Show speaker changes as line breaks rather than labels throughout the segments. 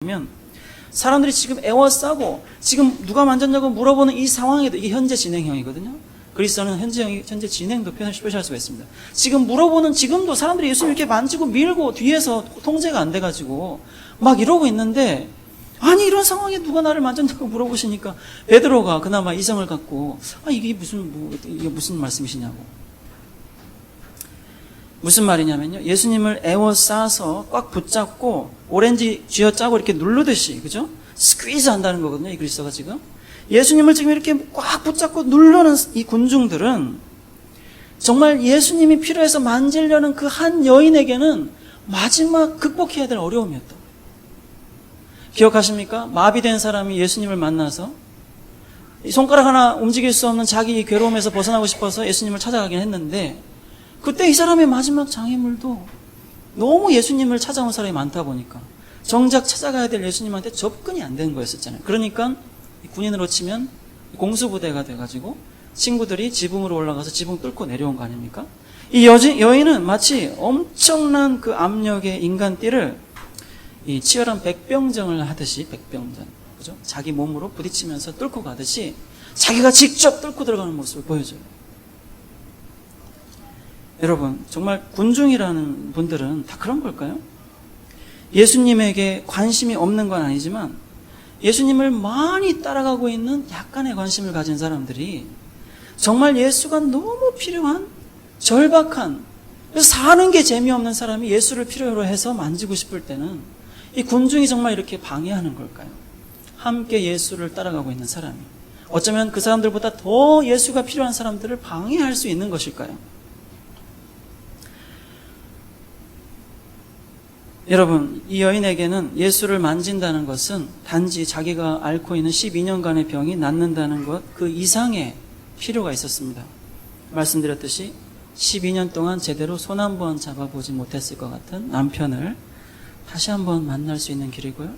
면 사람들이 지금 애워싸고 지금 누가 만졌냐고 물어보는 이 상황에도 이게 현재 진행형이거든요. 그리스도는 현재 진행도 표시할 수가 있습니다. 지금 물어보는 지금도 사람들이 예수님 이렇게 만지고 밀고 뒤에서 통제가 안 돼가지고 막 이러고 있는데, 아니 이런 상황에 누가 나를 만졌냐고 물어보시니까 베드로가 그나마 이성을 갖고 이게 무슨 말씀이시냐고. 무슨 말이냐면요, 예수님을 애워싸서 꽉 붙잡고 오렌지 쥐어짜고 이렇게 누르듯이, 그죠? 스퀴즈 한다는 거거든요, 이 그리스도가 지금. 예수님을 지금 이렇게 꽉 붙잡고 누르는 이 군중들은 정말 예수님이 필요해서 만지려는 그 한 여인에게는 마지막 극복해야 될 어려움이었다. 기억하십니까? 마비된 사람이 예수님을 만나서 손가락 하나 움직일 수 없는 자기 괴로움에서 벗어나고 싶어서 예수님을 찾아가긴 했는데, 그때 이 사람의 마지막 장애물도 너무 예수님을 찾아온 사람이 많다 보니까 정작 찾아가야 될 예수님한테 접근이 안 되는 거였었잖아요. 그러니까 군인으로 치면 공수부대가 돼가지고 친구들이 지붕으로 올라가서 지붕 뚫고 내려온 거 아닙니까? 이 여인은 마치 엄청난 그 압력의 인간띠를 이 치열한 백병전을 하듯이, 백병전, 그죠? 자기 몸으로 부딪히면서 뚫고 가듯이 자기가 직접 뚫고 들어가는 모습을 보여줘요. 여러분, 정말 군중이라는 분들은 다 그런 걸까요? 예수님에게 관심이 없는 건 아니지만 예수님을 많이 따라가고 있는 약간의 관심을 가진 사람들이 정말 예수가 너무 필요한, 절박한, 사는 게 재미없는 사람이 예수를 필요로 해서 만지고 싶을 때는 이 군중이 정말 이렇게 방해하는 걸까요? 함께 예수를 따라가고 있는 사람이 어쩌면 그 사람들보다 더 예수가 필요한 사람들을 방해할 수 있는 것일까요? 여러분, 이 여인에게는 예수를 만진다는 것은 단지 자기가 앓고 있는 12년간의 병이 낫는다는 것, 그 이상의 필요가 있었습니다. 말씀드렸듯이 12년 동안 제대로 손 한 번 잡아보지 못했을 것 같은 남편을 다시 한번 만날 수 있는 길이고요.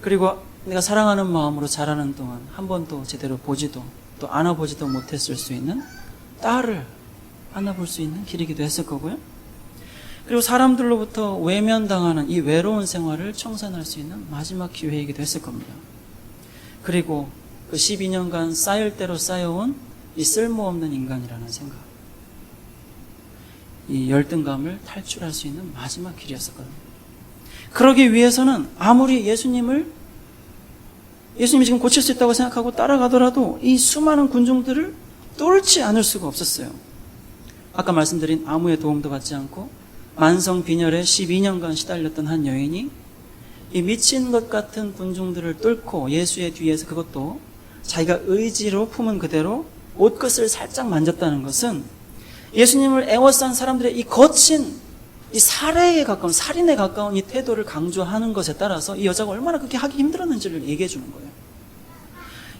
그리고 내가 사랑하는 마음으로 자라는 동안 한 번도 제대로 보지도 또 안아보지도 못했을 수 있는 딸을 안아볼 수 있는 길이기도 했을 거고요. 그리고 사람들로부터 외면당하는 이 외로운 생활을 청산할 수 있는 마지막 기회이기도 했을 겁니다. 그리고 그 12년간 쌓일 대로 쌓여온 이 쓸모없는 인간이라는 생각, 이 열등감을 탈출할 수 있는 마지막 길이었었거든요. 그러기 위해서는 아무리 예수님이 지금 고칠 수 있다고 생각하고 따라가더라도 이 수많은 군중들을 뚫지 않을 수가 없었어요. 아까 말씀드린 아무의 도움도 받지 않고 만성 빈혈에 12년간 시달렸던 한 여인이 이 미친 것 같은 군중들을 뚫고 예수의 뒤에서, 그것도 자기가 의지로 품은 그대로 옷끝을 살짝 만졌다는 것은 예수님을 애워싼 사람들의 이 거친, 이 살해에 가까운, 살인에 가까운 이 태도를 강조하는 것에 따라서 이 여자가 얼마나 그렇게 하기 힘들었는지를 얘기해 주는 거예요.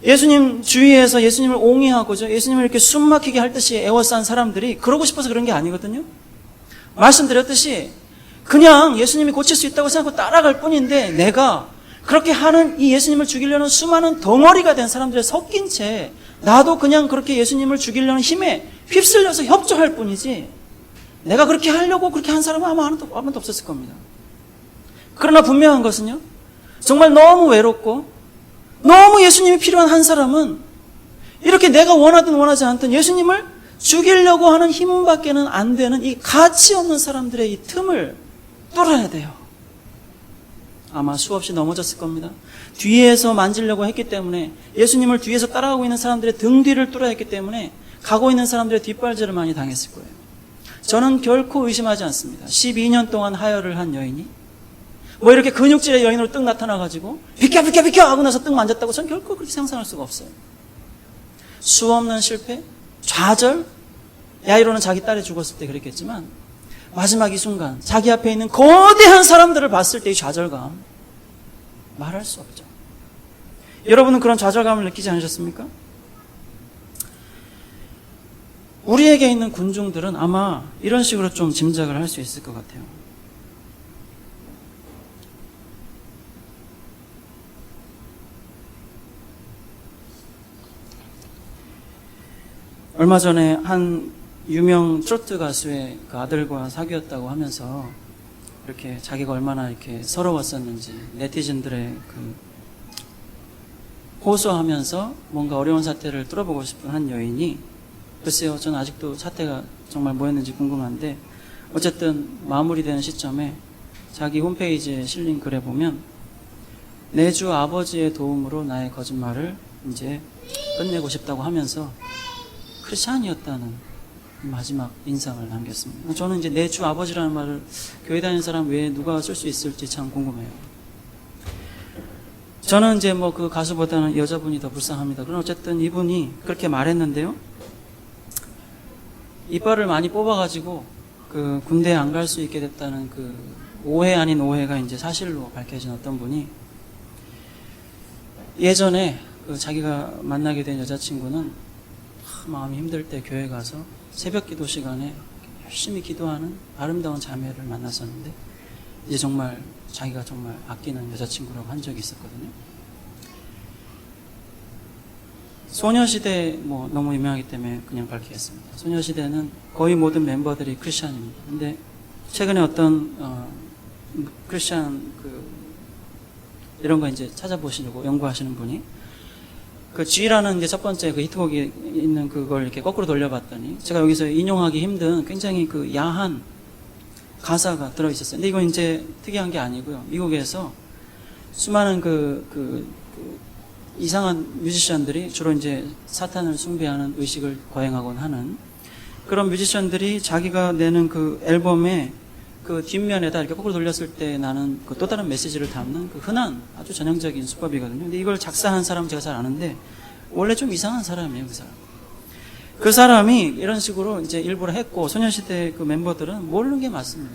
예수님 주위에서 예수님을 옹이하고죠, 예수님을 이렇게 숨막히게 할 듯이 애워싼 사람들이 그러고 싶어서 그런 게 아니거든요. 말씀드렸듯이 그냥 예수님이 고칠 수 있다고 생각하고 따라갈 뿐인데, 내가 그렇게 하는 이 예수님을 죽이려는 수많은 덩어리가 된 사람들에 섞인 채 나도 그냥 그렇게 예수님을 죽이려는 힘에 휩쓸려서 협조할 뿐이지, 내가 그렇게 하려고 그렇게 한 사람은 아마 한 번도 없었을 겁니다. 그러나 분명한 것은요, 정말 너무 외롭고 너무 예수님이 필요한 한 사람은 이렇게 내가 원하든 원하지 않든 예수님을 죽이려고 하는 힘밖에는 안 되는 이 가치 없는 사람들의 이 틈을 뚫어야 돼요. 아마 수없이 넘어졌을 겁니다. 뒤에서 만지려고 했기 때문에, 예수님을 뒤에서 따라가고 있는 사람들의 등 뒤를 뚫어야 했기 때문에 가고 있는 사람들의 뒷발질을 많이 당했을 거예요. 저는 결코 의심하지 않습니다. 12년 동안 하혈을 한 여인이 이렇게 근육질의 여인으로 뜩 나타나가지고 비켜 하고 나서 뜩 만졌다고 저는 결코 그렇게 상상할 수가 없어요. 수없는 실패, 좌절, 야이로는 자기 딸이 죽었을 때 그랬겠지만 마지막 이 순간 자기 앞에 있는 거대한 사람들을 봤을 때 이 좌절감 말할 수 없죠. 여러분은 그런 좌절감을 느끼지 않으셨습니까? 우리에게 있는 군중들은 아마 이런 식으로 좀 짐작을 할 수 있을 것 같아요. 얼마 전에 한 유명 트로트 가수의 그 아들과 사귀었다고 하면서 그렇게 자기가 얼마나 이렇게 서러웠었는지 네티즌들의 그 호소하면서 뭔가 어려운 사태를 뚫어보고 싶은 한 여인이, 글쎄요, 저는 아직도 사태가 정말 뭐였는지 궁금한데, 어쨌든 마무리되는 시점에 자기 홈페이지에 실린 글에 보면 내 주 아버지의 도움으로 나의 거짓말을 이제 끝내고 싶다고 하면서 크리스찬이었다는 마지막 인상을 남겼습니다. 저는 이제 내 주 아버지라는 말을 교회 다니는 사람 외에 누가 쓸 수 있을지 참 궁금해요. 저는 이제 뭐 그 가수보다는 여자분이 더 불쌍합니다. 그럼 어쨌든 이분이 그렇게 말했는데요. 이빨을 많이 뽑아가지고 그 군대에 안 갈 수 있게 됐다는 그 오해 아닌 오해가 이제 사실로 밝혀진 어떤 분이, 예전에 그 자기가 만나게 된 여자친구는 마음이 힘들 때 교회 가서 새벽 기도 시간에 열심히 기도하는 아름다운 자매를 만났었는데, 이제 정말 자기가 정말 아끼는 여자친구라고 한 적이 있었거든요. 소녀시대 뭐 너무 유명하기 때문에 그냥 밝히겠습니다. 소녀시대는 거의 모든 멤버들이 크리스찬입니다. 근데 최근에 어떤 크리스찬 이런 거 이제 찾아보시려고 연구하시는 분이 그 G라는 이제 첫 번째 그 히트곡이 있는 그걸 이렇게 거꾸로 돌려봤더니, 제가 여기서 인용하기 힘든 굉장히 그 야한 가사가 들어있었어요. 근데 이건 이제 특이한 게 아니고요. 미국에서 수많은 이상한 뮤지션들이, 주로 이제 사탄을 숭배하는 의식을 거행하곤 하는 그런 뮤지션들이 자기가 내는 그 앨범의 그 뒷면에다 이렇게 거꾸로 돌렸을 때 나는 그 또 다른 메시지를 담는 그 흔한 아주 전형적인 수법이거든요. 근데 이걸 작사한 사람은 제가 잘 아는데 원래 좀 이상한 사람이에요, 그 사람. 그 사람이 이런 식으로 이제 일부러 했고, 소녀시대 그 멤버들은 모르는 게 맞습니다.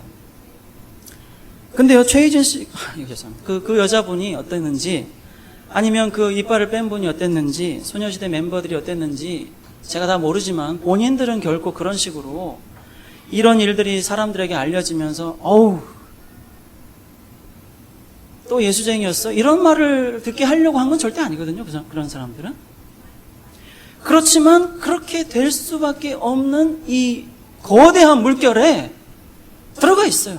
근데요, 최희진 씨, 죄송합니다. 그 여자분이 어땠는지, 아니면 그 이빨을 뺀 분이 어땠는지, 소녀시대 멤버들이 어땠는지 제가 다 모르지만 본인들은 결코 그런 식으로 이런 일들이 사람들에게 알려지면서 어우 또 예수쟁이였어 이런 말을 듣게 하려고 한 건 절대 아니거든요. 그런 사람들은. 그렇지만 그렇게 될 수밖에 없는 이 거대한 물결에 들어가 있어요.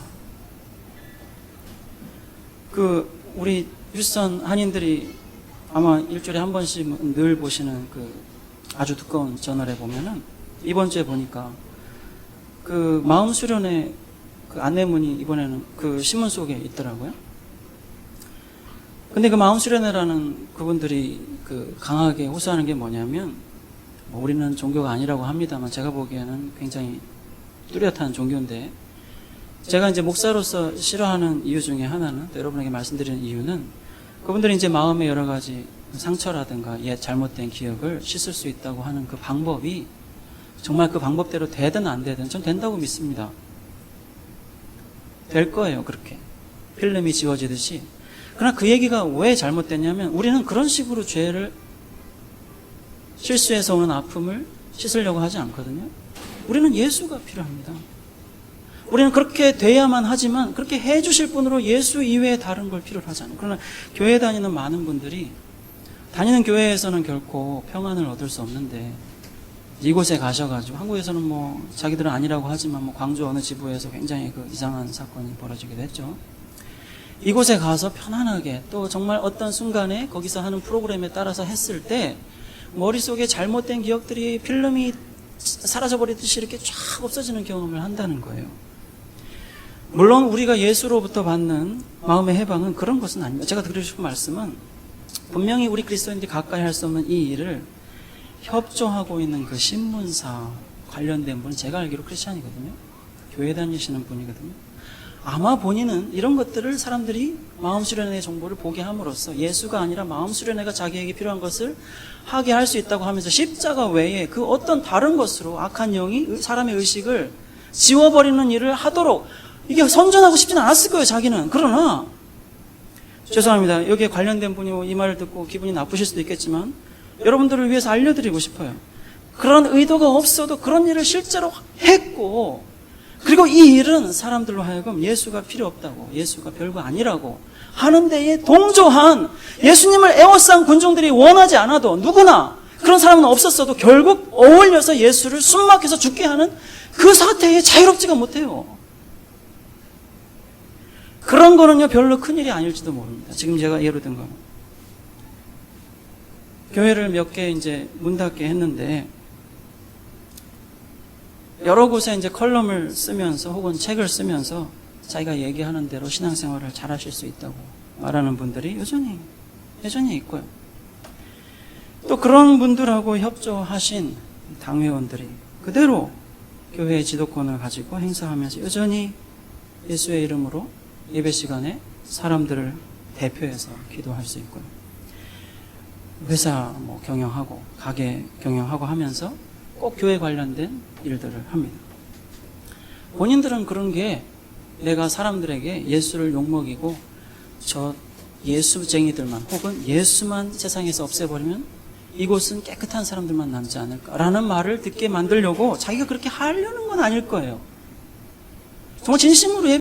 우리 휴스턴 한인들이 아마 일주일에 한 번씩 늘 보시는 그 아주 두꺼운 저널에 보면은 이번 주에 보니까 그 마음 수련회 그 안내문이 이번에는 그 신문 속에 있더라고요. 근데 그 마음 수련회라는 그분들이 그 강하게 호소하는 게 뭐냐면, 뭐 우리는 종교가 아니라고 합니다만 제가 보기에는 굉장히 뚜렷한 종교인데, 제가 이제 목사로서 싫어하는 이유 중에 하나는, 또 여러분에게 말씀드리는 이유는, 그분들이 이제 마음의 여러 가지 상처라든가 옛 잘못된 기억을 씻을 수 있다고 하는 그 방법이 정말 그 방법대로 되든 안 되든 전 된다고 믿습니다. 될 거예요, 그렇게. 필름이 지워지듯이. 그러나 그 얘기가 왜 잘못됐냐면, 우리는 그런 식으로 죄를, 실수해서 오는 아픔을 씻으려고 하지 않거든요. 우리는 예수가 필요합니다. 우리는 그렇게 돼야만 하지만 그렇게 해주실 분으로 예수 이외에 다른 걸 필요로 하지 않아요. 그러나 교회 다니는 많은 분들이 다니는 교회에서는 결코 평안을 얻을 수 없는데, 이곳에 가셔가지고, 한국에서는 뭐 자기들은 아니라고 하지만 뭐 광주 어느 지부에서 굉장히 그 이상한 사건이 벌어지기도 했죠. 이곳에 가서 편안하게, 또 정말 어떤 순간에 거기서 하는 프로그램에 따라서 했을 때 머릿속에 잘못된 기억들이 필름이 사라져버리듯이 이렇게 쫙 없어지는 경험을 한다는 거예요. 물론 우리가 예수로부터 받는 마음의 해방은 그런 것은 아닙니다. 제가 드리고 싶은 말씀은, 분명히 우리 그리스도인들이 가까이 할 수 없는 이 일을 협조하고 있는 그 신문사 관련된 분은 제가 알기로 크리스찬이거든요. 교회 다니시는 분이거든요. 아마 본인은 이런 것들을 사람들이 마음 수련회 정보를 보게 함으로써 예수가 아니라 마음 수련회가 자기에게 필요한 것을 하게 할 수 있다고 하면서 십자가 외에 그 어떤 다른 것으로 악한 영이 사람의 의식을 지워버리는 일을 하도록, 이게 선전하고 싶지는 않았을 거예요, 자기는. 그러나 죄송합니다. 여기에 관련된 분이 이 말을 듣고 기분이 나쁘실 수도 있겠지만 여러분들을 위해서 알려드리고 싶어요. 그런 의도가 없어도 그런 일을 실제로 했고, 그리고 이 일은 사람들로 하여금 예수가 필요 없다고, 예수가 별거 아니라고 하는 데에 동조한, 예수님을 애워싼 군중들이 원하지 않아도 누구나 그런 사람은 없었어도 결국 어울려서 예수를 숨막혀서 죽게 하는 그 사태에 자유롭지가 못해요. 그런 거는요, 별로 큰일이 아닐지도 모릅니다. 지금 제가 예로 든 거는. 교회를 몇 개 이제 문 닫게 했는데, 여러 곳에 이제 컬럼을 쓰면서 혹은 책을 쓰면서 자기가 얘기하는 대로 신앙생활을 잘 하실 수 있다고 말하는 분들이 여전히 있고요. 또 그런 분들하고 협조하신 당회원들이 그대로 교회의 지도권을 가지고 행사하면서 여전히 예수의 이름으로 예배 시간에 사람들을 대표해서 기도할 수 있고요. 회사 경영하고 가게 경영하고 하면서 꼭 교회 관련된 일들을 합니다. 본인들은 그런 게 내가 사람들에게 예수를 욕먹이고 저 예수쟁이들만 혹은 예수만 세상에서 없애버리면 이곳은 깨끗한 사람들만 남지 않을까라는 말을 듣게 만들려고 자기가 그렇게 하려는 건 아닐 거예요. 정말 진심으로